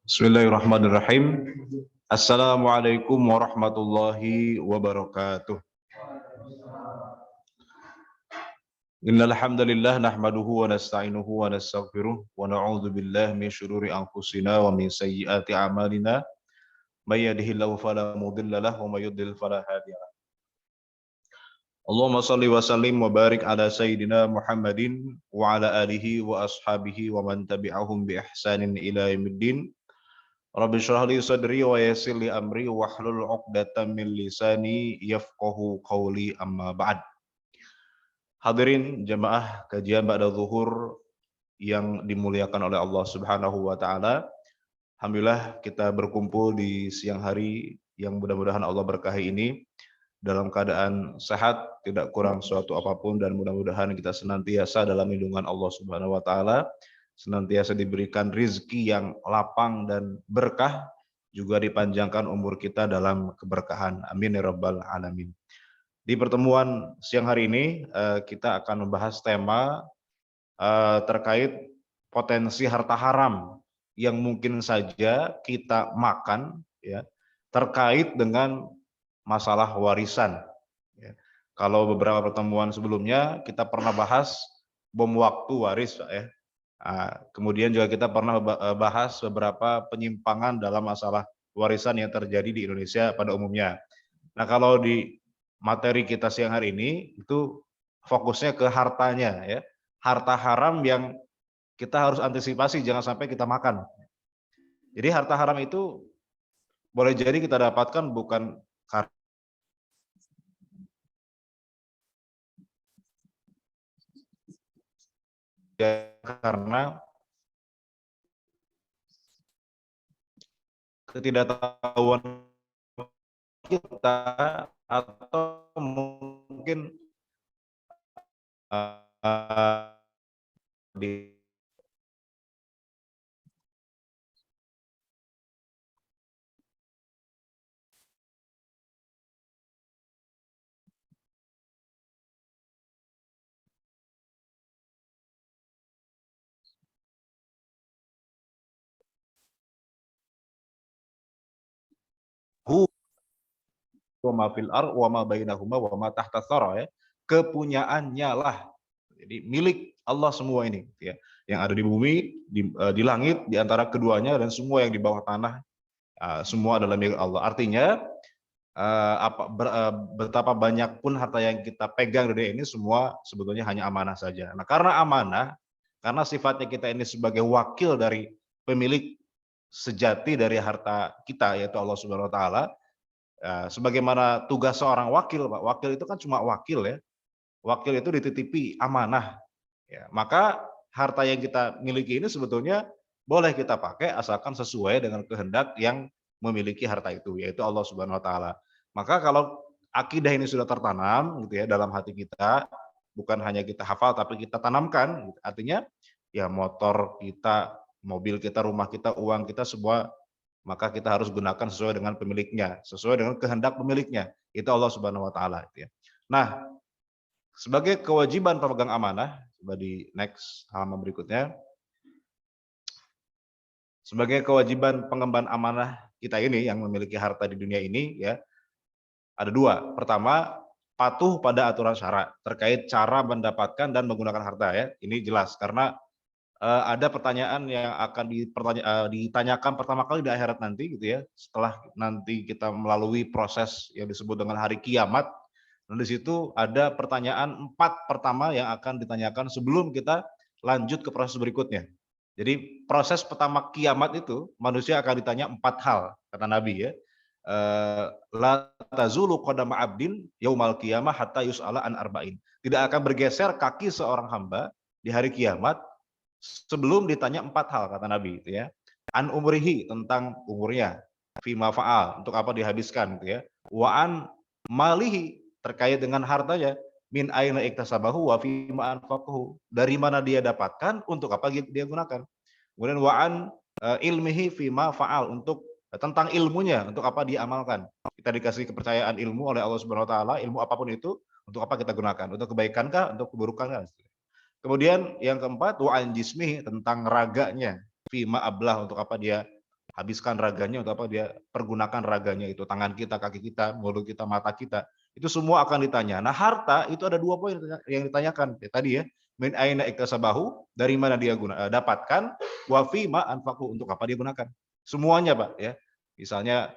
Bismillahirrahmanirrahim. Assalamualaikum warahmatullahi wabarakatuh. Innal hamdalillah nahmaduhu wa nasta'inuhu wa nastaghfiruh wa na'udzu billahi min syururi anfusina wa min sayyiati a'malina. May yahdihillahu fala mudilla lahu wa may yudlil fala hadiyalah. Allahumma shalli wa sallim wa barik ala sayyidina Muhammadin wa ala alihi wa ashabihi wa man tabi'ahum bi ihsanin ila yaumiddin. Rabbi shrah li sadri wa yassir li amri wahlul 'uqdatam min lisani yafqahu qawli amma ba'd. Hadirin jemaah kajian ba'da zuhur yang dimuliakan oleh Allah Subhanahu wa taala. Alhamdulillah kita berkumpul di siang hari yang mudah-mudahan Allah berkahi ini dalam keadaan sehat, tidak kurang suatu apapun, dan mudah-mudahan kita senantiasa dalam lindungan Allah Subhanahu wa taala, senantiasa diberikan rizki yang lapang dan berkah, juga dipanjangkan umur kita dalam keberkahan. Amin ya rabbal alamin. Di pertemuan siang hari ini kita akan membahas tema terkait potensi harta haram yang mungkin saja kita makan, ya, terkait dengan masalah warisan. Ya. Kalau beberapa pertemuan sebelumnya kita pernah bahas bom waktu waris, Pak, ya. Kemudian juga kita pernah bahas beberapa penyimpangan dalam masalah warisan yang terjadi di Indonesia pada umumnya. Nah, kalau di materi kita siang hari ini itu fokusnya ke hartanya, ya. Harta haram yang kita harus antisipasi jangan sampai kita makan. Jadi harta haram itu boleh jadi kita dapatkan bukan karena ketidaktahuan kita atau mungkin di wa ma fil ar wa ma bainahuma wa ma tahta thara, ya. Kepunyaannya lah. Jadi milik Allah semua ini, ya. Yang ada di bumi, di langit, di antara keduanya, dan semua yang di bawah tanah, semua adalah milik Allah. Artinya betapa banyak pun harta yang kita pegang dari ini semua sebetulnya hanya amanah saja. Nah, karena amanah, karena sifatnya kita ini sebagai wakil dari pemilik sejati dari harta kita, yaitu Allah Subhanahu wa taala. Sebagaimana tugas seorang wakil, Pak. Wakil itu kan cuma wakil, ya. Wakil itu dititipi amanah. Ya, maka harta yang kita miliki ini sebetulnya boleh kita pakai asalkan sesuai dengan kehendak yang memiliki harta itu, yaitu Allah Subhanahu wa taala. Maka kalau akidah ini sudah tertanam gitu ya dalam hati kita, bukan hanya kita hafal tapi kita tanamkan, gitu. Artinya ya motor kita, mobil kita, rumah kita, uang kita semua maka kita harus gunakan sesuai dengan pemiliknya, sesuai dengan kehendak pemiliknya. Itu Allah Subhanahu wa taala gitu ya. Nah, sebagai kewajiban pemegang amanah, coba di next halaman berikutnya. Sebagai kewajiban pengemban amanah kita ini yang memiliki harta di dunia ini ya, ada dua. Pertama, patuh pada aturan syara terkait cara mendapatkan dan menggunakan harta ya. Ini jelas karena ada pertanyaan yang akan ditanyakan pertama kali di akhirat nanti gitu ya, setelah nanti kita melalui proses yang disebut dengan hari kiamat. Dan di situ ada pertanyaan 4 pertama yang akan ditanyakan sebelum kita lanjut ke proses berikutnya. Jadi proses pertama kiamat itu manusia akan ditanya 4 hal kata Nabi ya. La tazulu qadama 'abdin yaumal qiyamah hatta yus'ala an arba'in. Tidak akan bergeser kaki seorang hamba di hari kiamat sebelum ditanya 4 hal kata Nabi itu ya. An umrihi tentang umurnya, fima fa'al untuk apa dihabiskan gitu ya. Wa an malihi terkait dengan hartanya, min aina iktasabahu wa fima anfaqahu. Dari mana dia dapatkan, untuk apa dia gunakan. Kemudian wa an ilmihi fima fa'al untuk tentang ilmunya, untuk apa dia amalkan. Kita dikasih kepercayaan ilmu oleh Allah Subhanahu wa taala, ilmu apapun itu untuk apa kita gunakan? Untuk kebaikankah, untuk keburukankah? Kemudian yang keempat wa an jismihi tentang raganya, fima ablah untuk apa dia habiskan raganya, untuk apa dia pergunakan raganya itu, tangan kita, kaki kita, mulut kita, mata kita. Itu semua akan ditanya. Nah, harta itu ada 2 poin yang ditanyakan. Ya, tadi ya, min aina iktasabahu, dari mana dia dapatkan, wa fima anfaqu untuk apa dia gunakan. Semuanya, Pak, ya. Misalnya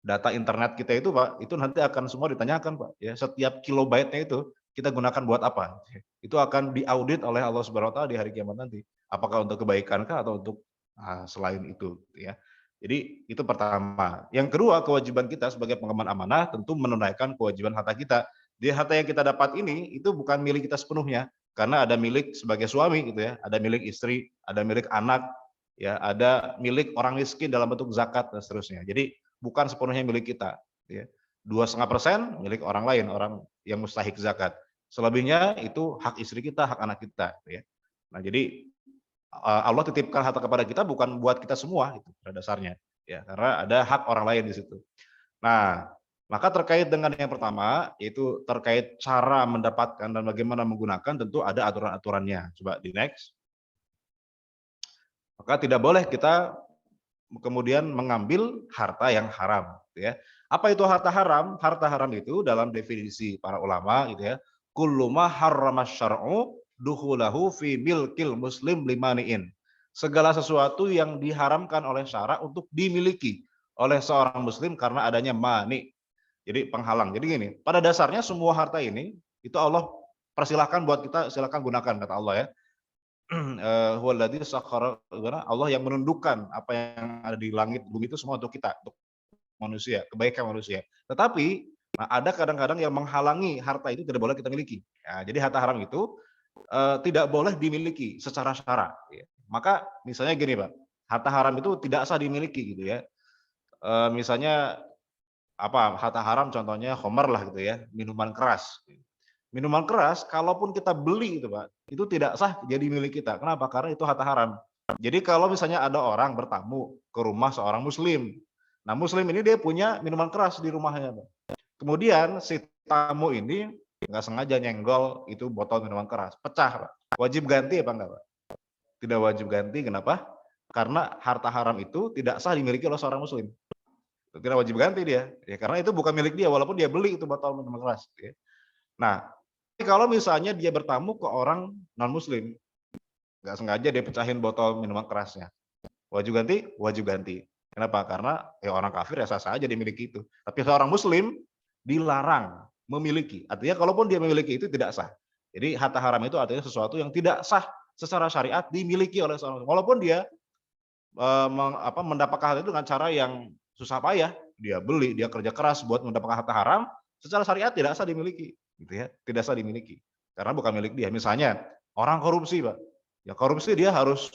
data internet kita itu, Pak, itu nanti akan semua ditanyakan, Pak, ya. Setiap kilobyte-nya itu kita gunakan buat apa? Itu akan diaudit oleh Allah Subhanahu wa taala di hari kiamat nanti. Apakah untuk kebaikankah atau untuk selain itu, ya. Jadi itu pertama. Yang kedua, kewajiban kita sebagai pengemban amanah tentu menunaikan kewajiban harta kita. Di harta yang kita dapat ini itu bukan milik kita sepenuhnya, karena ada milik sebagai suami gitu ya, ada milik istri, ada milik anak, ya, ada milik orang miskin dalam bentuk zakat dan seterusnya. Jadi bukan sepenuhnya milik kita, ya. 2,5% milik orang lain, orang yang mustahik zakat. Selebihnya itu hak istri kita, hak anak kita, ya. Nah, jadi Allah titipkan harta kepada kita bukan buat kita semua itu pada dasarnya, ya, karena ada hak orang lain di situ. Nah, maka terkait dengan yang pertama, yaitu terkait cara mendapatkan dan bagaimana menggunakan, tentu ada aturan-aturannya. Coba di next. Maka tidak boleh kita kemudian mengambil harta yang haram, gitu ya. Apa itu harta haram? Harta haram itu dalam definisi para ulama gitu ya, kullu ma harrama syar'u dukhulahu fi milkil muslim limani'in. Segala sesuatu yang diharamkan oleh syara untuk dimiliki oleh seorang muslim karena adanya mani. Jadi penghalang. Jadi gini, pada dasarnya semua harta ini itu Allah persilahkan buat kita, silakan gunakan kata Allah ya. Huwallazi sakhkhara, Allah yang menundukkan apa yang ada di langit bumi itu semua untuk kita, untuk manusia, kebaikan manusia. Tetapi ada kadang-kadang yang menghalangi harta itu tidak boleh kita miliki. Ya, jadi harta haram itu tidak boleh dimiliki secara syara. Ya. Maka misalnya gini Pak, harta haram itu tidak sah dimiliki gitu ya. Misalnya apa harta haram contohnya khamar lah gitu ya, minuman keras. Minuman keras kalaupun kita beli itu Pak, itu tidak sah jadi milik kita. Kenapa? Karena itu harta haram. Jadi kalau misalnya ada orang bertamu ke rumah seorang muslim. Nah, muslim ini dia punya minuman keras di rumahnya, Pak. Kemudian si tamu ini nggak sengaja nyenggol itu botol minuman keras, pecah, Pak. Wajib ganti apa enggak, Pak? Tidak wajib ganti, kenapa? Karena harta haram itu tidak sah dimiliki oleh seorang muslim. Tidak wajib ganti dia, ya karena itu bukan milik dia walaupun dia beli itu botol minuman keras, ya. Nah, kalau misalnya dia bertamu ke orang non-muslim, nggak sengaja dia pecahin botol minuman kerasnya. Wajib ganti? Wajib ganti. Kenapa? Karena ya orang kafir ya sah-sah aja dimiliki itu. Tapi seorang muslim dilarang memiliki. Artinya kalaupun dia memiliki itu tidak sah. Jadi harta haram itu artinya sesuatu yang tidak sah secara syariat dimiliki oleh seorang muslim. Walaupun dia mendapatkan hal itu dengan cara yang susah payah, dia beli, dia kerja keras buat mendapatkan harta haram, secara syariat tidak sah dimiliki, gitu ya, tidak sah dimiliki, karena bukan milik dia. Misalnya orang korupsi, Pak, ya korupsi dia harus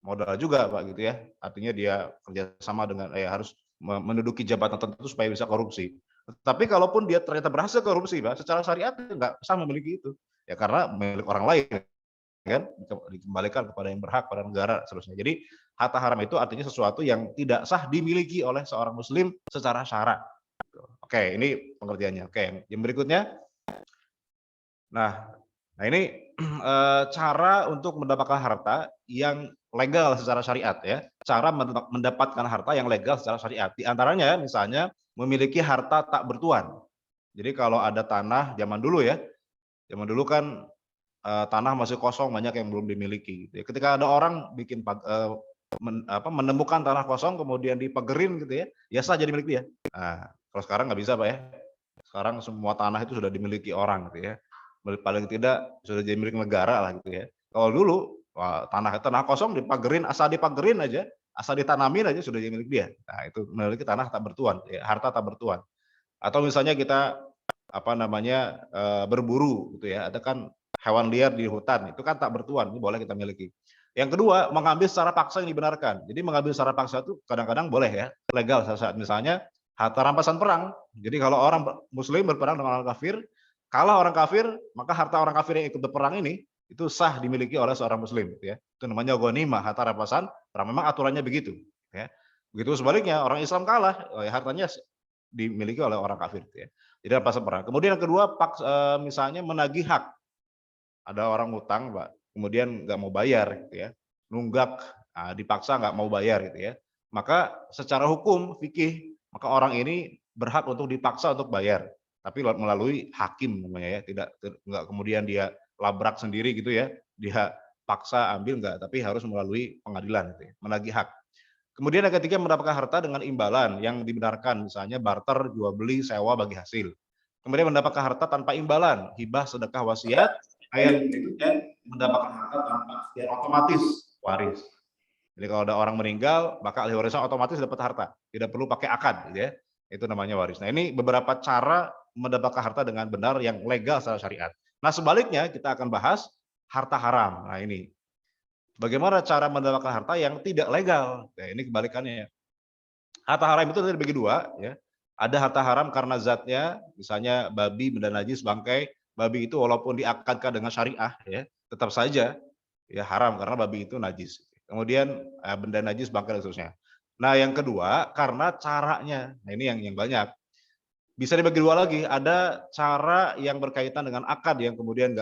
modal juga, Pak, gitu ya, artinya dia kerjasama dengan harus menduduki jabatan tertentu supaya bisa korupsi. Tapi kalaupun dia ternyata berhasil korupsi, Pak, secara syariat dia nggak sah memiliki itu. Ya karena milik orang lain kan, dikembalikan kepada yang berhak, pada negara, seterusnya. Jadi harta haram itu artinya sesuatu yang tidak sah dimiliki oleh seorang muslim secara syara. Oke, ini pengertiannya. Oke, yang berikutnya. Nah, ini cara untuk mendapatkan harta yang legal secara syariat ya. Cara mendapatkan harta yang legal secara syariat. Di antaranya misalnya memiliki harta tak bertuan. Jadi kalau ada tanah zaman dulu ya, zaman dulu kan tanah masih kosong, banyak yang belum dimiliki gitu ya. Ketika ada orang bikin menemukan tanah kosong kemudian dipagerin gitu ya, ya sah jadi milik dia. Nah, kalau sekarang nggak bisa Pak ya. Sekarang semua tanah itu sudah dimiliki orang gitu ya. Paling tidak sudah jadi milik negara lah gitu ya. Kalau dulu wah, tanah kosong dipagerin, asal dipagerin aja, asal ditanamin aja sudah jadi milik dia. Nah, itu memiliki tanah tak bertuan, ya, harta tak bertuan. Atau misalnya kita apa namanya berburu gitu ya, ada kan hewan liar di hutan, itu kan tak bertuan, ini boleh kita miliki. Yang kedua, mengambil secara paksa yang dibenarkan. Jadi mengambil secara paksa itu kadang-kadang boleh ya, legal saat misalnya harta rampasan perang. Jadi kalau orang muslim berperang dengan orang kafir, kalah orang kafir, maka harta orang kafir yang ikut berperang ini itu sah dimiliki oleh seorang muslim gitu ya. Itu namanya ghanimah, harta rampasan perang. Memang aturannya begitu ya. Begitu sebaliknya, orang Islam kalah, hartanya dimiliki oleh orang kafir gitu ya. Jadi rampasan perang. Kemudian yang kedua, misalnya menagih hak. Ada orang utang, Pak, kemudian nggak mau bayar gitu ya, nunggak, dipaksa nggak mau bayar gitu ya. Maka secara hukum fikih, maka orang ini berhak untuk dipaksa untuk bayar, tapi melalui hakim namanya ya, tidak nggak kemudian dia labrak sendiri gitu ya, dia paksa ambil nggak, tapi harus melalui pengadilan gitu ya, menagih hak. Kemudian yang ketiga mendapatkan harta dengan imbalan yang dibenarkan, misalnya barter, jual beli, sewa bagi hasil. Kemudian mendapatkan harta tanpa imbalan, hibah, sedekah, wasiat. Yang berikutnya mendapatkan harta tanpa ikhtiar otomatis, waris. Jadi kalau ada orang meninggal, maka ahli warisnya otomatis dapat harta, tidak perlu pakai akad, gitu ya. Itu namanya waris. Nah ini beberapa cara mendapatkan harta dengan benar yang legal secara syariat. Nah sebaliknya kita akan bahas harta haram. Nah ini bagaimana cara mendapatkan harta yang tidak legal? Nah, ini kebalikannya. Harta haram itu terbagi dua, ya. Ada harta haram karena zatnya, misalnya babi, benda najis, bangkai. Babi itu walaupun diakadkan dengan syariah, ya, tetap saja ya haram karena babi itu najis. Kemudian benda najis, bangkai dan seterusnya. Nah, yang kedua karena caranya. Nah, ini yang banyak. Bisa dibagi dua lagi, ada cara yang berkaitan dengan akad yang kemudian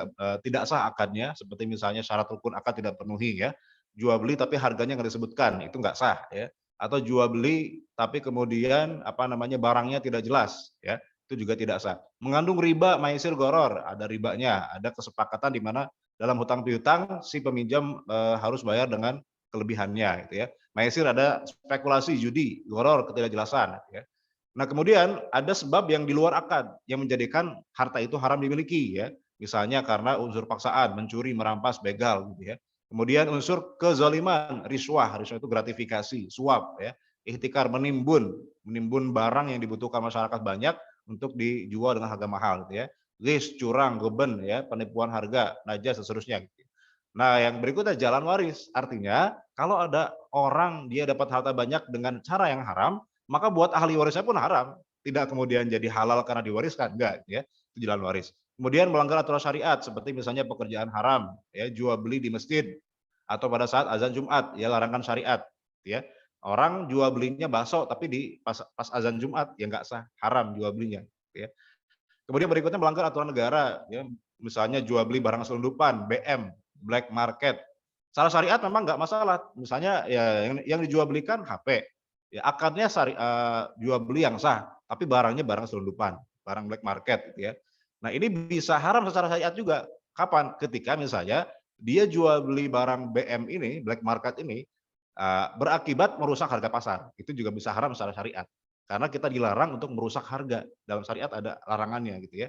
tidak sah akadnya, seperti misalnya syarat rukun akad tidak penuhi ya, jual beli tapi harganya nggak disebutkan, itu nggak sah ya. Atau jual beli tapi kemudian apa namanya barangnya tidak jelas ya, itu juga tidak sah. Mengandung riba, maisir, goror, ada ribanya, ada kesepakatan di mana dalam hutang piutang si peminjam harus bayar dengan kelebihannya gitu ya. Maisir ada spekulasi, judi, goror, ketidakjelasan ya. Nah, kemudian ada sebab yang di luar akad yang menjadikan harta itu haram dimiliki ya. Misalnya karena unsur paksaan, mencuri, merampas, begal gitu ya. Kemudian unsur kezaliman, riswah, riswah itu gratifikasi, suap ya. Ihtikar, menimbun barang yang dibutuhkan masyarakat banyak untuk dijual dengan harga mahal gitu ya. Ghis, curang, geben ya, penipuan harga, najas dan seterusnya gitu. Nah, yang berikutnya jalan waris. Artinya, kalau ada orang dia dapat harta banyak dengan cara yang haram, maka buat ahli warisnya pun haram. Tidak kemudian jadi halal karena diwariskan, enggak ya. Itu jalan waris. Kemudian melanggar aturan syariat seperti misalnya pekerjaan haram, ya jual beli di masjid atau pada saat azan Jumat, ya larangan syariat, ya. Orang jual belinya bakso tapi di pas azan Jumat ya enggak sah, haram jual belinya, ya. Kemudian berikutnya melanggar aturan negara, ya. Misalnya jual beli barang selundupan, BM, black market. Salah syariat memang nggak masalah. Misalnya ya yang dijual belikan HP, ya akadnya jual beli yang sah, tapi barangnya barang selundupan, barang black market gitu ya. Nah, ini bisa haram secara syariat juga. Kapan? Ketika misalnya dia jual beli barang BM ini, black market ini berakibat merusak harga pasar. Itu juga bisa haram secara syariat. Karena kita dilarang untuk merusak harga. Dalam syariat ada larangannya gitu ya.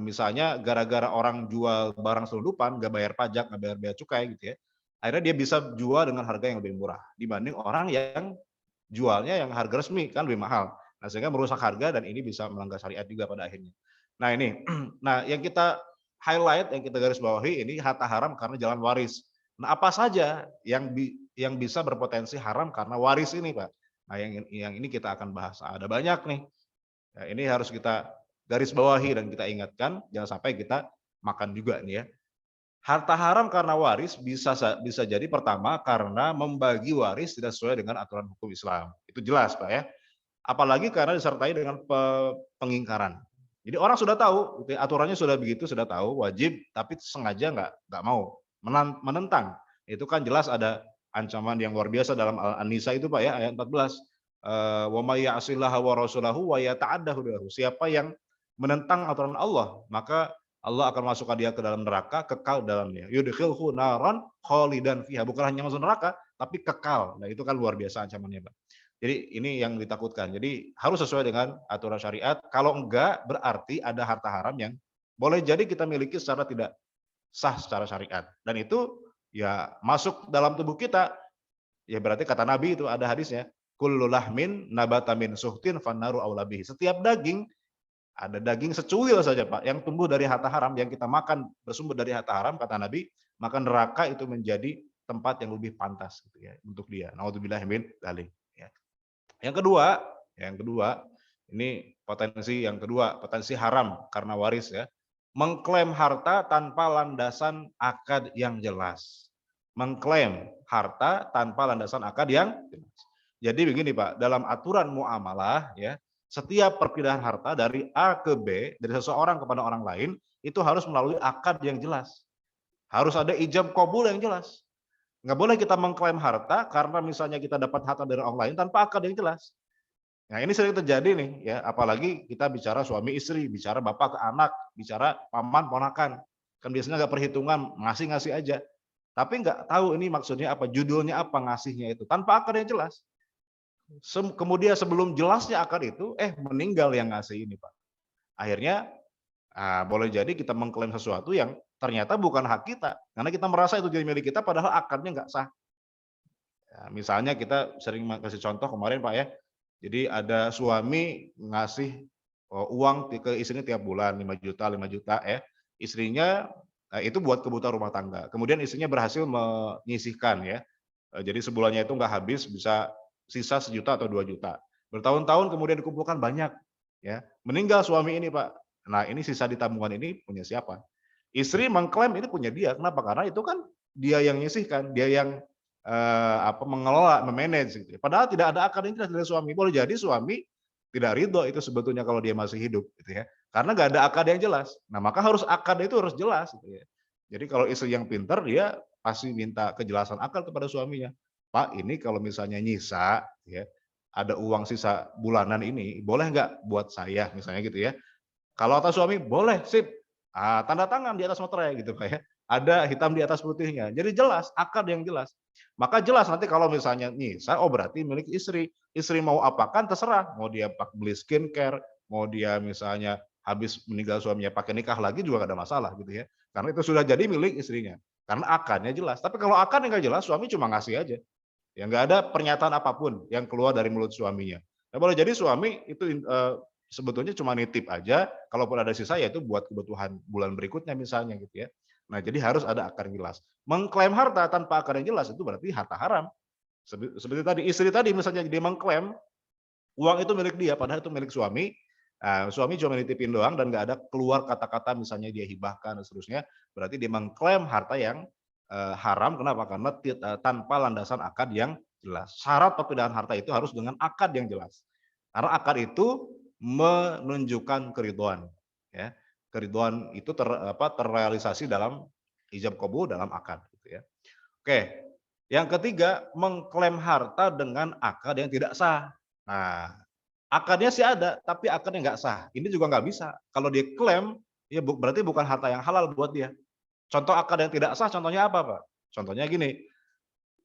Misalnya gara-gara orang jual barang selundupan, nggak bayar pajak, nggak bayar bea cukai gitu ya. Akhirnya dia bisa jual dengan harga yang lebih murah dibanding orang yang jualnya yang harga resmi kan lebih mahal. Nah, sehingga merusak harga dan ini bisa melanggar syariat juga pada akhirnya. Nah, ini. Nah, yang kita highlight, yang kita garis bawahi ini harta haram karena jalan waris. Nah, apa saja yang bisa berpotensi haram karena waris ini, Pak? Nah, yang ini kita akan bahas. Ada banyak nih. Nah, ini harus kita garis bawahi dan kita ingatkan, jangan sampai kita makan juga nih ya. Harta haram karena waris bisa jadi pertama karena membagi waris tidak sesuai dengan aturan hukum Islam. Itu jelas, Pak ya. Apalagi karena disertai dengan pengingkaran. Jadi orang sudah tahu, gitu ya, aturannya sudah begitu, sudah tahu, wajib, tapi sengaja nggak mau, menentang. Itu kan jelas ada ancaman yang luar biasa dalam An-Nisa itu Pak ya, ayat 14. Wa may ya'sillaha wa rasulahu wa yata'adda hududahu. Siapa yang menentang aturan Allah, maka Allah akan masukkan dia ke dalam neraka, kekal dalamnya. Yudkhilhu naran khalidan fiha. Bukan hanya masuk neraka, tapi kekal. Nah, itu kan luar biasa ancamannya, Pak. Jadi ini yang ditakutkan. Jadi harus sesuai dengan aturan syariat. Kalau enggak, berarti ada harta haram yang boleh jadi kita miliki secara tidak sah secara syariat. Dan itu ya masuk dalam tubuh kita. Ya berarti kata Nabi itu ada hadisnya. Kullu lahmin nabata min suhtin fannaru aula bihi. Setiap daging, ada daging secuil saja Pak, yang tumbuh dari harta haram, yang kita makan bersumber dari harta haram, kata Nabi, maka neraka itu menjadi tempat yang lebih pantas gitu ya untuk dia. Naudzubillah min dzalik. Ya. Yang kedua, ini potensi haram karena waris ya. Mengklaim harta tanpa landasan akad yang jelas. Mengklaim harta tanpa landasan akad yang jelas. Jadi begini Pak, dalam aturan muamalah ya, setiap perpindahan harta dari A ke B, dari seseorang kepada orang lain, itu harus melalui akad yang jelas. Harus ada ijab kabul yang jelas. Nggak boleh kita mengklaim harta karena misalnya kita dapat harta dari orang lain tanpa akad yang jelas. Nah ini sering terjadi nih ya, apalagi kita bicara suami istri, bicara bapak ke anak, bicara paman ponakan. Kan biasanya nggak perhitungan, ngasih-ngasih aja. Tapi nggak tahu ini maksudnya apa, judulnya apa ngasihnya itu, tanpa akad yang jelas. Kemudian sebelum jelasnya akad itu, meninggal yang ngasih ini Pak. Akhirnya boleh jadi kita mengklaim sesuatu yang ternyata bukan hak kita, karena kita merasa itu jadi milik kita padahal akadnya nggak sah. Ya, misalnya kita sering kasih contoh kemarin Pak ya, jadi ada suami ngasih uang ke istrinya tiap bulan 5 juta, 5 juta ya, istrinya itu buat kebutuhan rumah tangga. Kemudian istrinya berhasil menyisihkan ya, jadi sebulannya itu nggak habis, bisa sisa 1 juta atau 2 juta. Bertahun-tahun kemudian dikumpulkan banyak, ya meninggal suami ini Pak. Nah ini sisa di tabungan ini punya siapa? Istri mengklaim ini punya dia. Kenapa? Karena itu kan dia yang nyisihkan, dia yang mengelola, memanage gitu. Padahal tidak ada akad yang jelas dari suami. Boleh jadi suami tidak ridho itu sebetulnya kalau dia masih hidup gitu ya. Karena nggak ada akad yang jelas. Nah, maka harus akad itu harus jelas gitu ya. Jadi kalau istri yang pintar dia pasti minta kejelasan akad kepada suaminya. Pak, ini kalau misalnya nyisa ya, ada uang sisa bulanan ini, boleh nggak buat saya misalnya gitu ya. Kalau kata suami, boleh, sip. Tanda tangan di atas materai gitu Pak ya. Ada hitam di atas putihnya. Jadi jelas, akad yang jelas. Maka jelas nanti kalau misalnya nyisa, oh berarti milik istri. Istri mau apakan terserah. Mau dia beli skincare, mau dia misalnya habis meninggal suaminya pakai nikah lagi juga gak ada masalah gitu ya. Karena itu sudah jadi milik istrinya. Karena akadnya jelas. Tapi kalau akadnya nggak jelas, suami cuma ngasih aja. Ya nggak ada pernyataan apapun yang keluar dari mulut suaminya. Nah, boleh jadi suami itu sebetulnya cuma nitip aja, kalaupun ada sisa ya itu buat kebutuhan bulan berikutnya misalnya gitu ya. Nah, jadi harus ada akar yang jelas. Mengklaim harta tanpa akar yang jelas itu berarti harta haram. Seperti tadi istri tadi misalnya dia mengklaim uang itu milik dia padahal itu milik suami. Suami cuma nitipin doang dan nggak ada keluar kata-kata misalnya dia hibahkan dan seterusnya, berarti dia mengklaim harta yang haram. Kenapa? Karena tanpa landasan akad yang jelas. Syarat perpindahan harta itu harus dengan akad yang jelas. Karena akad itu menunjukkan keriduan, ya. Keriduan itu terrealisasi dalam ijab qabul dalam akad, gitu ya. Oke, yang ketiga mengklaim harta dengan akad yang tidak sah. Nah, akadnya sih ada, tapi akadnya nggak sah. Ini juga nggak bisa. Kalau dia klaim, ya berarti bukan harta yang halal buat dia. Contoh akad yang tidak sah, contohnya apa Pak? Contohnya gini,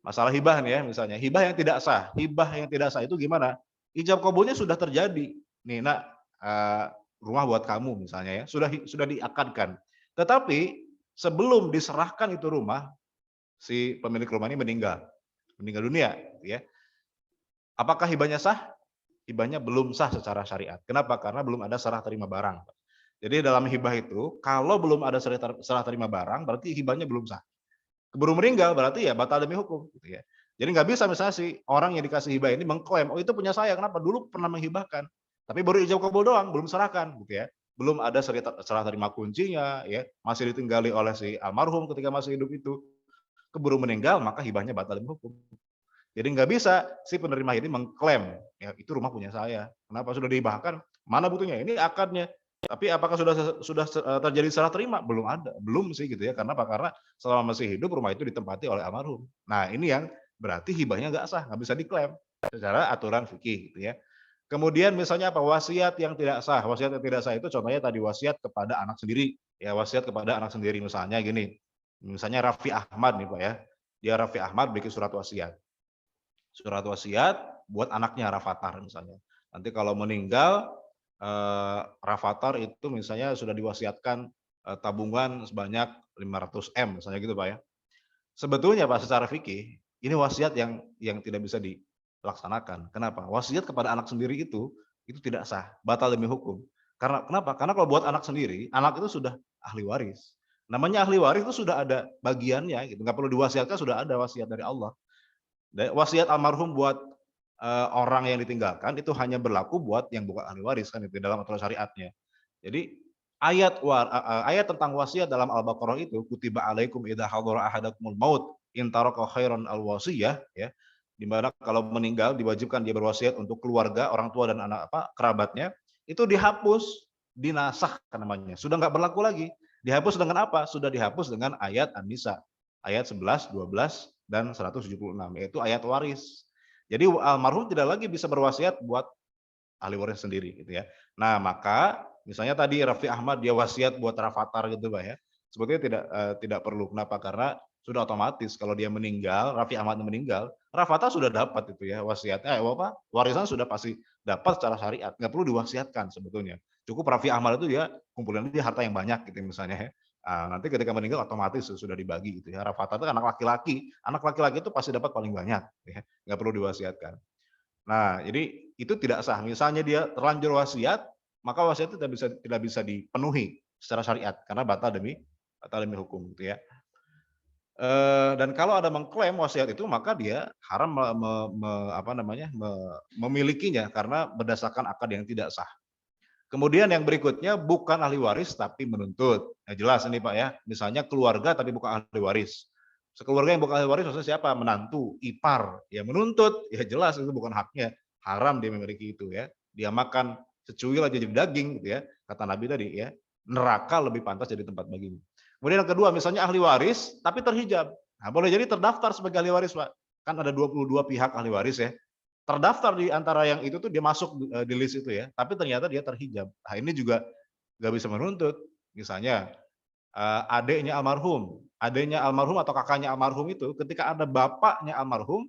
masalah hibah nih ya misalnya, hibah yang tidak sah. Hibah yang tidak sah itu gimana? Ijab kabulnya sudah terjadi. Nih nak, rumah buat kamu misalnya ya, sudah diakadkan. Tetapi sebelum diserahkan itu rumah, si pemilik rumah ini meninggal dunia, ya. Apakah hibahnya sah? Hibahnya belum sah secara syariat. Kenapa? Karena belum ada serah terima barang. Jadi dalam hibah itu, kalau belum ada serah terima barang, berarti hibahnya belum sah. Keburu meninggal berarti ya batal demi hukum gitu ya. Jadi nggak bisa misalnya si orang yang dikasih hibah ini mengklaim, oh itu punya saya, kenapa? Dulu pernah menghibahkan. Tapi baru ijab kabul doang, belum serahkan gitu ya. Belum ada serah terima kuncinya ya, masih ditinggali oleh si almarhum ketika masih hidup itu. Keburu meninggal maka hibahnya batal demi hukum. Jadi nggak bisa si penerima ini mengklaim, ya itu rumah punya saya. Kenapa sudah dihibahkan? Mana buktinya? Ini akadnya. Tapi apakah sudah terjadi salah terima? Belum ada, belum sih gitu ya. Karena apa? Karena selama masih hidup rumah itu ditempati oleh almarhum. Nah ini yang berarti hibahnya nggak sah, nggak bisa diklaim secara aturan fikih gitu ya. Kemudian misalnya apa? Wasiat yang tidak sah. Wasiat yang tidak sah itu contohnya tadi wasiat kepada anak sendiri. Ya wasiat kepada anak sendiri misalnya gini. Misalnya Raffi Ahmad nih Pak ya. Dia Raffi Ahmad bikin surat wasiat. Surat wasiat buat anaknya Rafathar misalnya. Nanti kalau meninggal Rafathar itu misalnya sudah diwasiatkan tabungan sebanyak 500 M misalnya gitu Pak ya. Sebetulnya Pak secara fikih ini wasiat yang tidak bisa dilaksanakan. Kenapa? Wasiat kepada anak sendiri itu tidak sah, batal demi hukum. Karena kenapa? Karena kalau buat anak sendiri, anak itu sudah ahli waris. Namanya ahli waris itu sudah ada bagiannya gitu, nggak perlu diwasiatkan, sudah ada wasiat dari Allah. Wasiat almarhum buat orang yang ditinggalkan itu hanya berlaku buat yang bukan ahli waris kan itu dalam aturan syariatnya. Jadi ayat tentang wasiat dalam Al-Baqarah itu kutiba alaikum idza hadara ahadakumul maut in taraka khairan al-wasiyah ya. Di mana kalau meninggal diwajibkan dia berwasiat untuk keluarga, orang tua dan anak kerabatnya, itu dihapus, dinasakh namanya. Sudah nggak berlaku lagi. Dihapus dengan apa? Sudah dihapus dengan ayat An-Nisa. Ayat 11, 12 dan 176 yaitu ayat waris. Jadi almarhum tidak lagi bisa berwasiat buat ahli waris sendiri gitu ya. Nah, maka misalnya tadi Raffi Ahmad dia wasiat buat Rafathar gitu Pak ya. Sebetulnya tidak perlu. Kenapa? Karena sudah otomatis kalau dia meninggal, Raffi Ahmad meninggal, Rafathar sudah dapat itu ya wasiatnya warisan sudah pasti dapat secara syariat, nggak perlu diwasiatkan sebetulnya. Cukup Raffi Ahmad itu dia kumpulin dia harta yang banyak gitu misalnya ya. Nanti ketika meninggal otomatis sudah dibagi gitu ya. Rafathar itu anak laki-laki itu pasti dapat paling banyak ya, nggak perlu diwasiatkan. Nah, jadi itu tidak sah. Misalnya dia terlanjur wasiat, maka wasiat itu tidak bisa dipenuhi secara syariat karena batal demi hukum gitu ya. Dan kalau ada mengklaim wasiat itu maka dia haram memilikinya karena berdasarkan akad yang tidak sah. Kemudian yang berikutnya bukan ahli waris tapi menuntut. Nah, jelas ini Pak ya. Misalnya keluarga tapi bukan ahli waris. Sekeluarga yang bukan ahli waris maksudnya siapa? Menantu, ipar, ya menuntut, ya jelas itu bukan haknya. Haram dia memiliki itu ya. Dia makan secuil aja jadi daging gitu ya. Kata Nabi tadi ya. Neraka lebih pantas jadi tempat bagimu. Kemudian yang kedua misalnya ahli waris tapi terhijab. Nah, boleh jadi terdaftar sebagai ahli waris Pak. Kan ada 22 pihak ahli waris ya. Terdaftar di antara yang itu tuh dia masuk di list itu ya, tapi ternyata dia terhijab. Nah, ini juga nggak bisa menuntut. Misalnya adiknya almarhum atau kakaknya almarhum itu ketika ada bapaknya almarhum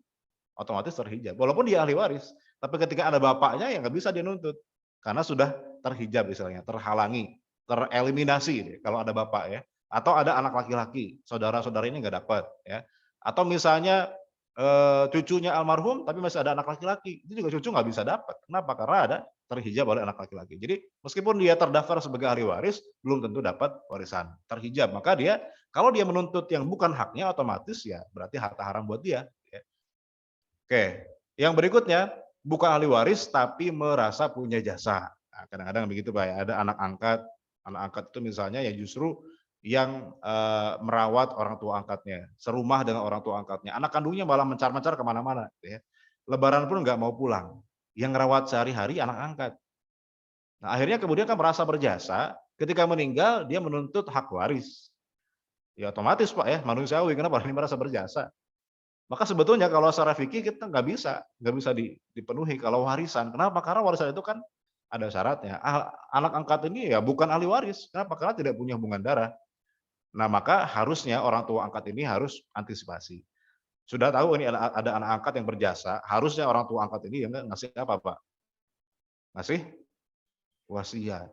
otomatis terhijab. Walaupun dia ahli waris, tapi ketika ada bapaknya ya nggak bisa dia nuntut karena sudah terhijab misalnya, terhalangi, tereliminasi gitu, kalau ada bapak ya. Atau ada anak laki-laki, saudara-saudaranya nggak dapat ya. Atau misalnya cucunya almarhum tapi masih ada anak laki-laki, itu juga cucu nggak bisa dapat. Kenapa? Karena ada terhijab oleh anak laki-laki. Jadi meskipun dia terdaftar sebagai ahli waris, belum tentu dapat warisan. Terhijab, maka dia kalau dia menuntut yang bukan haknya otomatis ya berarti harta haram buat dia. Ya. Oke, yang berikutnya bukan ahli waris tapi merasa punya jasa. Nah, kadang-kadang begitu Pak ya, ada anak angkat itu misalnya ya justru yang merawat orang tua angkatnya, serumah dengan orang tua angkatnya. Anak kandungnya malah mencar-mencar kemana-mana, gitu ya. Lebaran pun nggak mau pulang. Yang merawat sehari-hari anak angkat. Nah, akhirnya kemudian kan merasa berjasa, ketika meninggal dia menuntut hak waris. Ya otomatis Pak ya, manusiawi, kenapa ini merasa berjasa. Maka sebetulnya kalau secara fikih kita nggak bisa dipenuhi kalau warisan. Kenapa? Karena warisan itu kan ada syaratnya. Anak angkat ini ya bukan ahli waris. Kenapa? Karena tidak punya hubungan darah. Nah, maka harusnya orang tua angkat ini harus antisipasi. Sudah tahu ini ada anak angkat yang berjasa, harusnya orang tua angkat ini ya ngasih apa, Pak? Ngasih wasiat.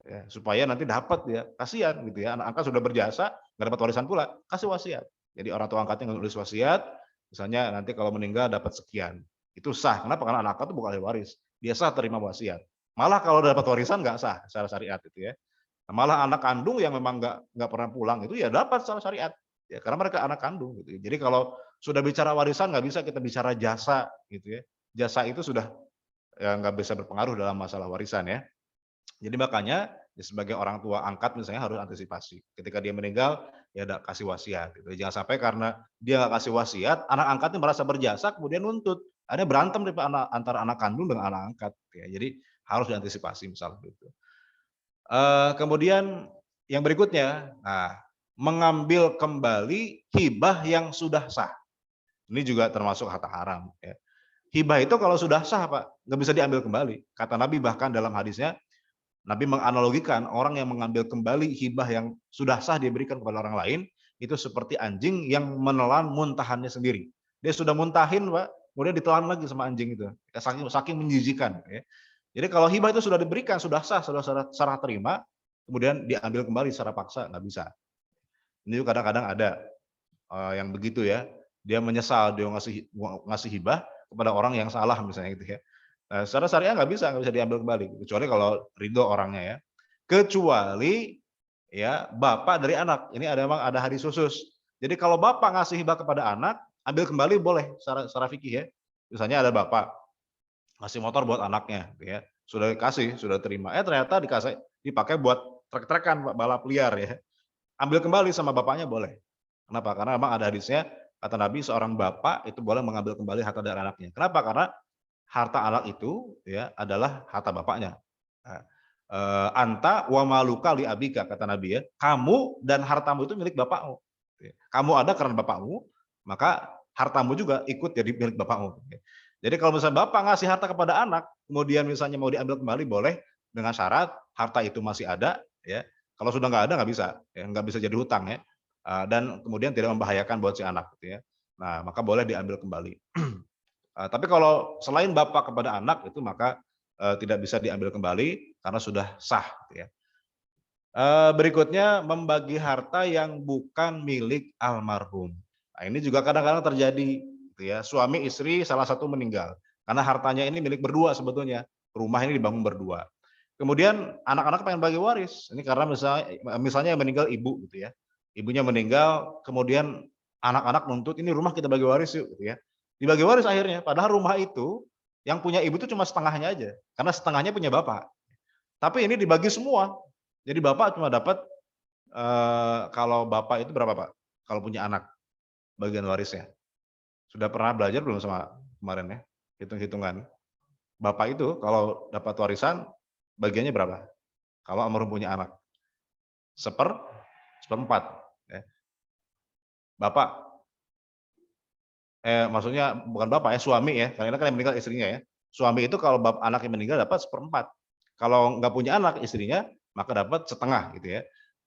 Ya, supaya nanti dapat ya, kasihan gitu ya, anak angkat sudah berjasa, nggak dapat warisan pula, kasih wasiat. Jadi orang tua angkatnya nulis wasiat, misalnya nanti kalau meninggal dapat sekian. Itu sah. Kenapa? Karena anak angkat itu bukan ahli waris. Dia sah terima wasiat. Malah kalau dapat warisan nggak sah secara syariat itu ya. Malah anak kandung yang memang nggak pernah pulang itu ya dapat secara syariat. Ya, karena mereka anak kandung gitu. Jadi kalau sudah bicara warisan nggak bisa kita bicara jasa gitu ya. Jasa itu sudah ya nggak bisa berpengaruh dalam masalah warisan ya. Jadi makanya ya sebagai orang tua angkat misalnya harus antisipasi. Ketika dia meninggal, ya ada kasih wasiat gitu. Jangan sampai karena dia nggak kasih wasiat, anak angkatnya merasa berjasa kemudian nuntut. Ada berantem nih Pak antara anak kandung dengan anak angkat ya. Jadi harus diantisipasi misalnya gitu. Kemudian yang berikutnya, nah mengambil kembali hibah yang sudah sah. Ini juga termasuk harta haram ya. Hibah itu kalau sudah sah Pak, nggak bisa diambil kembali. Kata Nabi bahkan dalam hadisnya, Nabi menganalogikan orang yang mengambil kembali hibah yang sudah sah dia berikan kepada orang lain, itu seperti anjing yang menelan muntahannya sendiri. Dia sudah muntahin Pak, kemudian ditelan lagi sama anjing itu. Ya, saking menjijikan ya. Jadi kalau hibah itu sudah diberikan, sudah sah, sudah serah terima, kemudian diambil kembali secara paksa nggak bisa. Ini juga kadang-kadang ada yang begitu ya. Dia menyesal dia ngasih hibah kepada orang yang salah misalnya gitu ya. Nah, secara syariah nggak bisa diambil kembali, kecuali kalau ridho orangnya ya. Kecuali ya bapak dari anak. Ini memang ada hadis khusus. Jadi kalau bapak ngasih hibah kepada anak, ambil kembali boleh secara fikih ya. Misalnya ada bapak ngasih motor buat anaknya gitu ya. Sudah dikasih, sudah terima. Ternyata dipakai buat trek-trekan balap liar ya. Ambil kembali sama bapaknya boleh. Kenapa? Karena memang ada hadisnya, kata Nabi seorang bapak itu boleh mengambil kembali harta dari anaknya. Kenapa? Karena harta anak itu ya adalah harta bapaknya. Nah, anta wa maluka li abika kata Nabi ya. Kamu dan hartamu itu milik bapakmu. Kamu ada karena bapakmu, maka hartamu juga ikut jadi milik bapakmu. Jadi kalau misalnya bapak ngasih harta kepada anak, kemudian misalnya mau diambil kembali boleh dengan syarat harta itu masih ada ya. Kalau sudah nggak ada nggak bisa, ya nggak bisa jadi hutang ya. Dan kemudian tidak membahayakan buat si anak gitu ya. Nah, maka boleh diambil kembali. Tapi kalau selain bapak kepada anak itu maka tidak bisa diambil kembali karena sudah sah gitu ya. Berikutnya membagi harta yang bukan milik almarhum. Nah, ini juga kadang-kadang terjadi gitu ya. Suami istri salah satu meninggal karena hartanya ini milik berdua sebetulnya. Rumah ini dibangun berdua. Kemudian anak-anak pengen bagi waris. Ini karena misalnya yang meninggal ibu gitu ya. Ibunya meninggal, kemudian anak-anak nuntut ini rumah kita bagi waris yuk gitu ya. Dibagi waris akhirnya, padahal rumah itu yang punya ibu itu cuma setengahnya aja, karena setengahnya punya bapak. Tapi ini dibagi semua. Jadi bapak cuma dapat kalau bapak itu berapa Pak? Kalau punya anak bagian warisnya. Sudah pernah belajar belum sama kemarin ya? Hitung-hitungan. Bapak itu kalau dapat warisan bagiannya berapa? Kalau almarhum punya anak. Seperempat. Ya. Bapak, maksudnya bukan bapak ya, suami ya. Karena kan yang meninggal istrinya ya. Suami itu kalau anak yang meninggal dapat seperempat. Kalau nggak punya anak istrinya, maka dapat setengah gitu ya.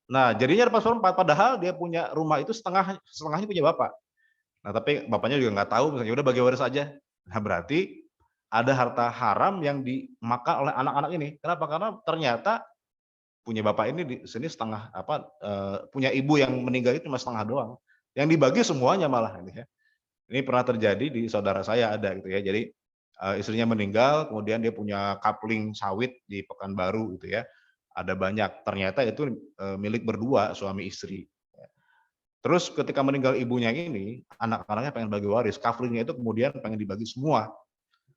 Nah, jadinya dapat seperempat, padahal dia punya rumah itu setengahnya punya bapak. Nah, tapi bapaknya juga nggak tahu, misalnya udah bagi waris aja. Nah, berarti ada harta haram yang dimakan oleh anak-anak ini. Kenapa? Karena ternyata punya bapak ini di sini setengah punya ibu yang meninggal itu cuma setengah doang. Yang dibagi semuanya malah ini ya. Ini pernah terjadi di saudara saya ada gitu ya. Jadi istrinya meninggal, kemudian dia punya kapling sawit di Pekanbaru gitu ya. Ada banyak. Ternyata itu milik berdua suami istri. Terus ketika meninggal ibunya ini, anak-anaknya pengen bagi waris, kaplingnya itu kemudian pengen dibagi semua.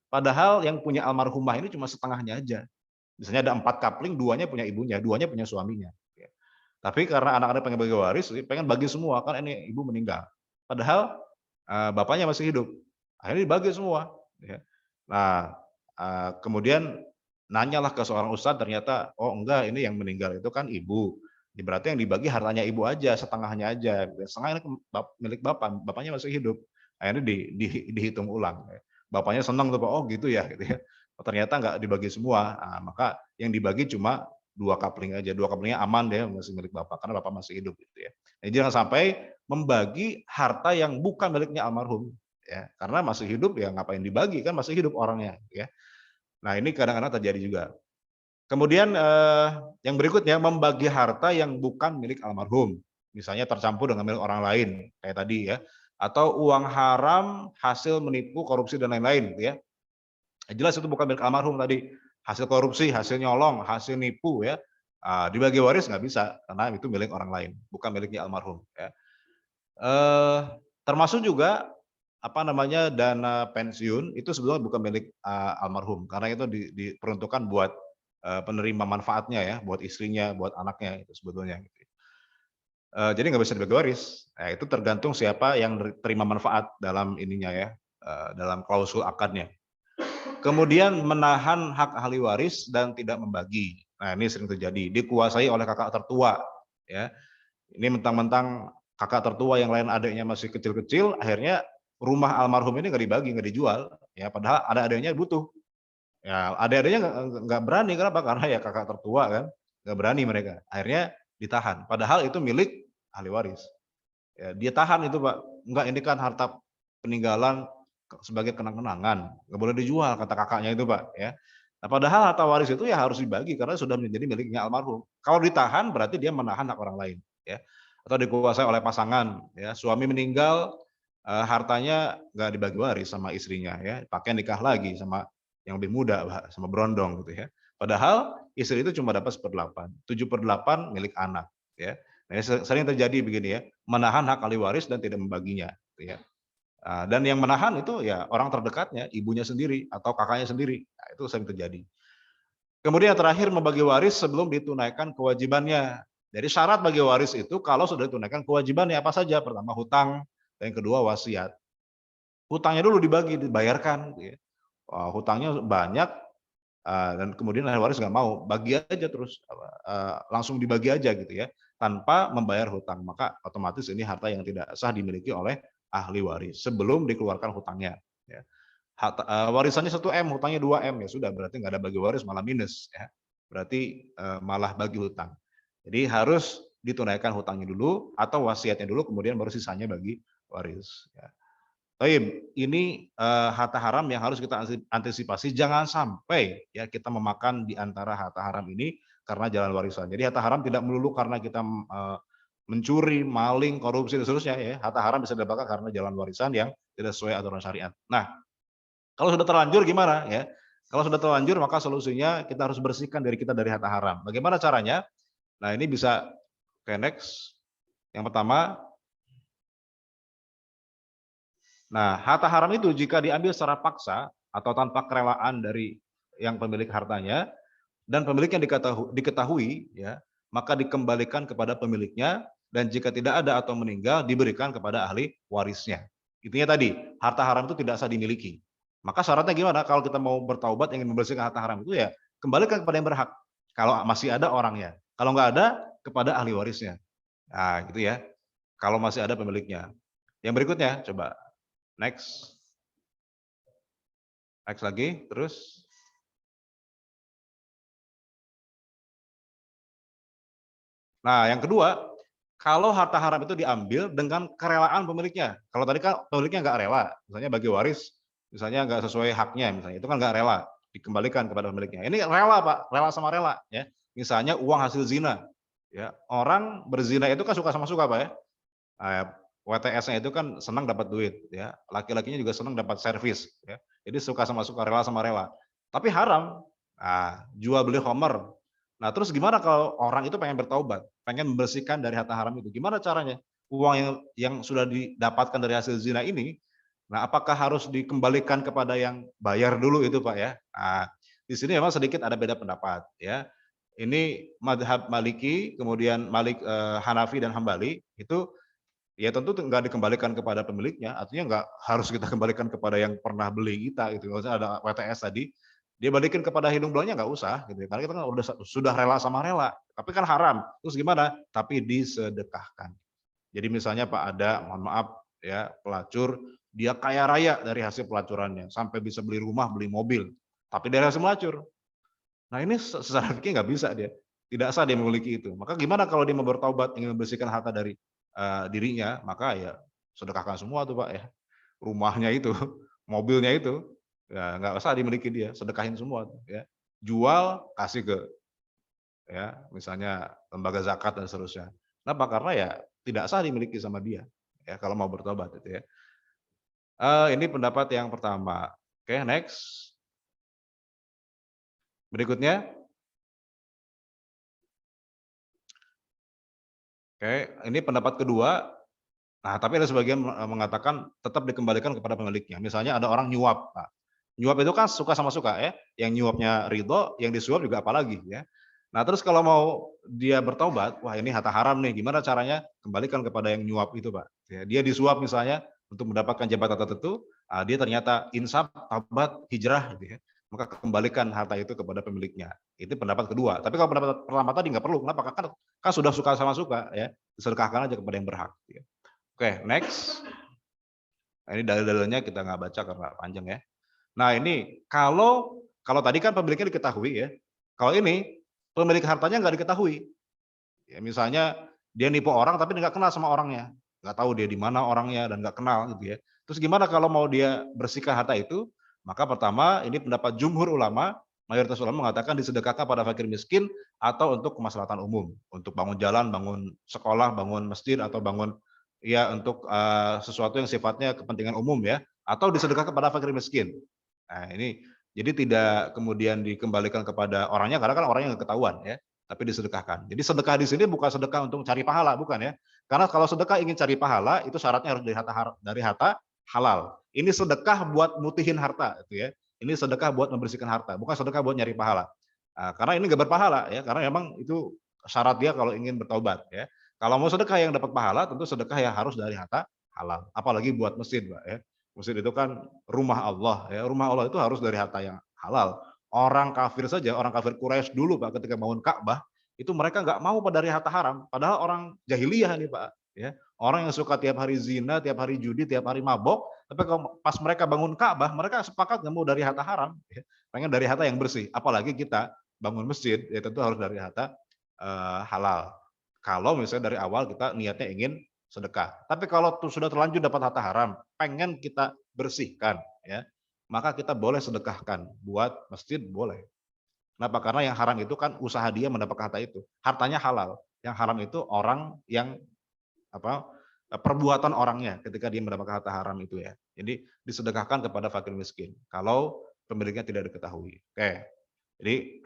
Padahal yang punya almarhumah ini cuma setengahnya aja. Misalnya ada 4 kapling, 2-nya punya ibunya, 2-nya punya suaminya. Tapi karena anak-anak pengen bagi waris, pengen bagi semua, kan ini ibu meninggal. Padahal bapaknya masih hidup. Akhirnya dibagi semua. Ya. Nah, kemudian nanyalah ke seorang ustadz, ternyata oh enggak, ini yang meninggal itu kan ibu. Berarti yang dibagi hartanya ibu aja, setengahnya aja. Setengahnya milik bapak, bapaknya masih hidup. Akhirnya dihitung ulang. Bapaknya senang tuh, oh gitu ya, gitu ya. Oh, ternyata nggak dibagi semua. Nah, maka yang dibagi cuma 2 kapling aja. 2 kaplingnya aman deh, masih milik bapak karena bapak masih hidup gitu ya. Jadi jangan sampai membagi harta yang bukan miliknya almarhum ya. Karena masih hidup ya ngapain dibagi, kan masih hidup orangnya ya. Nah, ini kadang-kadang terjadi juga. Kemudian yang berikutnya membagi harta yang bukan milik almarhum. Misalnya tercampur dengan milik orang lain kayak tadi ya. Atau uang haram hasil menipu, korupsi dan lain-lain gitu ya. Jelas itu bukan milik almarhum tadi. Hasil korupsi, hasil nyolong, hasil nipu ya. Dibagi waris nggak bisa karena itu milik orang lain, bukan miliknya almarhum ya. Termasuk juga apa namanya, dana pensiun itu sebetulnya bukan milik almarhum, karena itu diperuntukkan buat penerima manfaatnya ya, buat istrinya, buat anaknya itu sebetulnya gitu. Jadi nggak bisa dibagi waris. Nah, itu tergantung siapa yang terima manfaat dalam ininya ya, dalam klausul akadnya. Kemudian menahan hak ahli waris dan tidak membagi. Nah, ini sering terjadi, dikuasai oleh kakak tertua ya. Ini mentang-mentang kakak tertua yang lain adiknya masih kecil-kecil, akhirnya rumah almarhum ini nggak dibagi, nggak dijual, ya padahal ada adiknya butuh. Ya adik-adiknya nggak berani, kenapa? Karena ya kakak tertua kan, nggak berani mereka. Akhirnya ditahan, padahal itu milik ahli waris. Ya, dia tahan itu Pak, enggak ini kan harta peninggalan sebagai kenang-kenangan, nggak boleh dijual kata kakaknya itu Pak ya. Nah, padahal harta waris itu ya harus dibagi karena sudah menjadi miliknya almarhum. Kalau ditahan berarti dia menahan hak orang lain ya. Atau dikuasai oleh pasangan ya, suami meninggal hartanya nggak dibagi waris sama istrinya ya, pakai nikah lagi sama yang lebih muda Pak, sama berondong gitu ya. Padahal istri itu cuma dapat 1/8, 7/8 milik anak ya. Nah, sering terjadi begini ya, menahan hak ahli waris dan tidak membaginya, gitu ya. Dan yang menahan itu ya orang terdekatnya, ibunya sendiri atau kakaknya sendiri. Nah, itu sering terjadi. Kemudian yang terakhir membagi waris sebelum ditunaikan kewajibannya. Jadi syarat bagi waris itu kalau sudah ditunaikan kewajibannya apa saja? Pertama hutang, dan yang kedua wasiat. Hutangnya dulu dibagi, dibayarkan, gitu ya. Hutangnya banyak, dan kemudian ahli waris nggak mau, bagi aja terus, langsung dibagi aja gitu ya, tanpa membayar hutang. Maka otomatis ini harta yang tidak sah dimiliki oleh ahli waris, sebelum dikeluarkan hutangnya, ya. Warisannya 1 M, hutangnya 2 M, ya sudah berarti nggak ada bagi waris malah minus ya, berarti, malah bagi hutang. Jadi harus ditunaikan hutangnya dulu atau wasiatnya dulu kemudian baru sisanya bagi waris, ya. Baik, ini harta haram yang harus kita antisipasi, jangan sampai ya kita memakan di antara harta haram ini karena jalan warisan. Jadi harta haram tidak melulu karena kita mencuri, maling, korupsi dan seterusnya ya. Harta haram bisa didapatkan karena jalan warisan yang tidak sesuai aturan syariat. Nah, kalau sudah terlanjur gimana ya? Kalau sudah terlanjur maka solusinya kita harus bersihkan diri kita dari harta haram. Bagaimana caranya? Nah, ini bisa oke next. Yang pertama, nah, harta haram itu jika diambil secara paksa atau tanpa kerelaan dari yang pemilik hartanya dan pemiliknya diketahui ya, maka dikembalikan kepada pemiliknya dan jika tidak ada atau meninggal diberikan kepada ahli warisnya. Intinya tadi, harta haram itu tidak sah dimiliki. Maka syaratnya gimana? Kalau kita mau bertaubat ingin membersihkan harta haram itu ya kembalikan kepada yang berhak. Kalau masih ada orangnya. Kalau nggak ada kepada ahli warisnya. Nah, gitu ya. Kalau masih ada pemiliknya. Yang berikutnya coba next. Next lagi, terus. Nah, yang kedua, kalau harta haram itu diambil dengan kerelaan pemiliknya. Kalau tadi kan pemiliknya nggak rela, misalnya bagi waris, misalnya nggak sesuai haknya, misalnya itu kan nggak rela, dikembalikan kepada pemiliknya. Ini rela Pak, rela sama rela, ya. Misalnya uang hasil zina, ya. Orang berzina itu kan suka sama suka Pak ya. WTS-nya itu kan senang dapat duit, ya. Laki-lakinya juga senang dapat servis, ya. Jadi suka sama suka, rela sama rela. Tapi haram. Nah, jual beli khamr. Nah, terus gimana kalau orang itu pengen bertaubat, pengen membersihkan dari harta haram itu, gimana caranya? Uang yang sudah didapatkan dari hasil zina ini, nah apakah harus dikembalikan kepada yang bayar dulu itu Pak ya? Nah, di sini memang sedikit ada beda pendapat ya. Ini madhab Maliki, kemudian Hanafi dan Hambali itu ya tentu nggak dikembalikan kepada pemiliknya, artinya nggak harus kita kembalikan kepada yang pernah beli kita gitu, nggak usah ada WTS tadi, dia balikin kepada hidung belanya nggak usah gitu ya, karena kita kan sudah rela sama rela, tapi kan haram, terus gimana? Tapi disedekahkan. Jadi misalnya Pak ada, mohon maaf ya, pelacur, dia kaya raya dari hasil pelacurannya, sampai bisa beli rumah, beli mobil, tapi dari hasil melacur. Nah ini secara fikih nggak bisa dia, tidak sah dia memiliki itu. Maka gimana kalau dia mau bertaubat, ingin membersihkan harta dari dirinya, maka ya sedekahkan semua tuh Pak ya. Rumahnya itu, mobilnya itu, ya nggak usah dimiliki dia, sedekahin semua tuh ya. Jual, kasih ke ya, misalnya lembaga zakat dan seterusnya. Kenapa? Karena ya tidak sah dimiliki sama dia, ya kalau mau bertobat itu ya. Ini pendapat yang pertama. Oke, next. Berikutnya, oke, ini pendapat kedua. Nah, tapi ada sebagian mengatakan tetap dikembalikan kepada pemiliknya. Misalnya ada orang nyuap, Pak. Nyuap itu kan suka sama suka ya, yang nyuapnya ridho, yang disuap juga apalagi ya. Nah, terus kalau mau dia bertobat, wah ini harta haram nih, gimana caranya? Kembalikan kepada yang nyuap itu, Pak. Ya, dia disuap misalnya untuk mendapatkan jabatan tertentu, dia ternyata insaf, taubat, hijrah gitu ya. Maka kembalikan harta itu kepada pemiliknya. Itu pendapat kedua. Tapi kalau pendapat pertama tadi nggak perlu. Kenapa? Kan sudah suka sama suka ya. Disedekahkan aja kepada yang berhak. Ya. Oke, next. Nah, ini dalil-dalilnya kita nggak baca karena panjang ya. Nah ini kalau tadi kan pemiliknya diketahui ya. Kalau ini pemilik hartanya nggak diketahui. Ya, misalnya dia nipu orang tapi nggak kenal sama orangnya, nggak tahu dia di mana orangnya dan nggak kenal gitu ya. Terus gimana kalau mau dia bersihkan harta itu? Maka pertama ini pendapat jumhur ulama, mayoritas ulama mengatakan disedekahkan pada fakir miskin atau untuk kemaslahatan umum, untuk bangun jalan, bangun sekolah, bangun masjid atau bangun ya untuk sesuatu yang sifatnya kepentingan umum ya, atau disedekahkan kepada fakir miskin. Nah ini jadi tidak kemudian dikembalikan kepada orangnya karena kan orangnya nggak ketahuan ya, tapi disedekahkan. Jadi sedekah di sini bukan sedekah untuk cari pahala, bukan ya. Karena kalau sedekah ingin cari pahala itu syaratnya harus dari harta halal. Ini sedekah buat mutihin harta itu ya. Ini sedekah buat membersihkan harta, bukan sedekah buat nyari pahala. Karena ini nggak berpahala ya, karena memang itu syarat dia kalau ingin bertaubat ya. Kalau mau sedekah yang dapat pahala tentu sedekah yang harus dari harta halal, apalagi buat masjid, Pak, ya. Masjid itu kan rumah Allah ya, rumah Allah itu harus dari harta yang halal. Orang kafir saja, orang kafir Quraisy dulu Pak ketika bangun Ka'bah, itu mereka nggak mau dari harta haram, padahal orang jahiliyah nih Pak, ya. Orang yang suka tiap hari zina, tiap hari judi, tiap hari mabok, tapi kalau pas mereka bangun Ka'bah, mereka sepakat nggak mau dari harta haram, ya. Pengen dari harta yang bersih. Apalagi kita bangun masjid, ya tentu harus dari harta halal. Kalau misalnya dari awal kita niatnya ingin sedekah. Tapi kalau sudah terlanjur dapat harta haram, pengen kita bersihkan, ya, maka kita boleh sedekahkan buat masjid boleh. Kenapa? Karena yang haram itu kan usaha dia mendapatkan harta itu. Hartanya halal. Yang haram itu orang yang apa perbuatan orangnya ketika dia mendapatkan harta haram itu ya. Jadi disedekahkan kepada fakir miskin kalau pemiliknya tidak diketahui. Oke. Jadi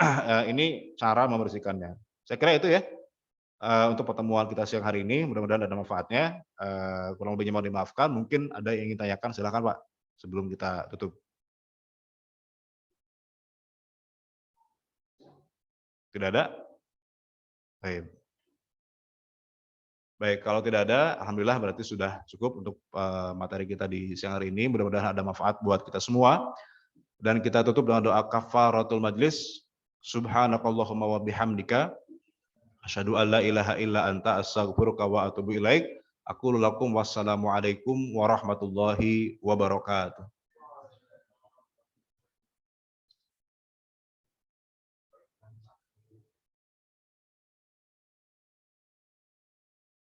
ini cara membersihkannya. Saya kira itu ya untuk pertemuan kita siang hari ini, mudah-mudahan ada manfaatnya, kurang lebihnya mohon dimaafkan, mungkin ada yang ingin tanyakan silakan Pak, sebelum kita tutup. Tidak ada? Baik. Baik, kalau tidak ada, alhamdulillah berarti sudah cukup untuk, materi kita di siang hari ini, mudah-mudahan ada manfaat buat kita semua, dan kita tutup dengan doa kafaratul majlis, subhanakallahumma wa bihamdika, asyhadu an la ilaha illa anta astaghfiruka wa atubu ilaik. Aku lakum wassalamu alaikum warahmatullahi wabarakatuh.